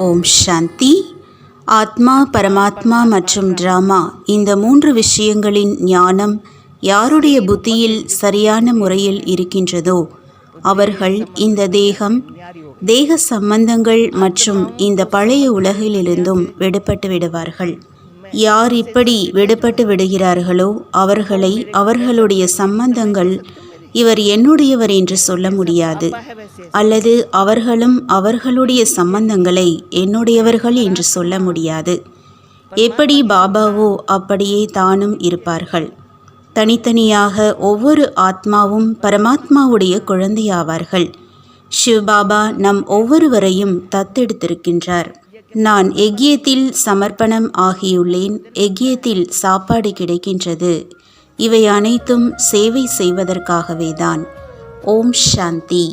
ஓம் சாந்தி. ஆத்மா, பரமாத்மா மற்றும் டிராமா, இந்த 3 விஷயங்களின் ஞானம் யாருடைய புத்தியில் சரியான முறையில் இருக்கின்றதோ அவர்கள் இந்த தேக சம்பந்தங்கள் மற்றும் இந்த பழைய உலகிலிருந்தும் விடுபட்டு விடுவார்கள். யார் இப்படி விடுபட்டு விடுகிறார்களோ அவர்களை அவர்களுடைய சம்பந்தங்கள் இவர் என்னுடையவர் என்று சொல்ல முடியாது, அல்லது அவர்களும் அவர்களுடைய சம்பந்தங்களை என்னுடையவர்கள் என்று சொல்ல முடியாது. எப்படி பாபாவோ அப்படியே தானும் இருப்பார்கள். தனித்தனியாக ஒவ்வொரு ஆத்மாவும் பரமாத்மாவுடைய குழந்தையாவார்கள். சிவபாபா நம் ஒவ்வொருவரையும் தத்தெடுத்திருக்கின்றார். நான் யக்ஞத்தில் சமர்ப்பணம் ஆகியுள்ளேன், யக்ஞத்தில் சாப்பாடு கிடைக்கின்றது. இவை அனைத்தும் சேவை செய்வதற்காகவே தான். ஓம் சாந்தி.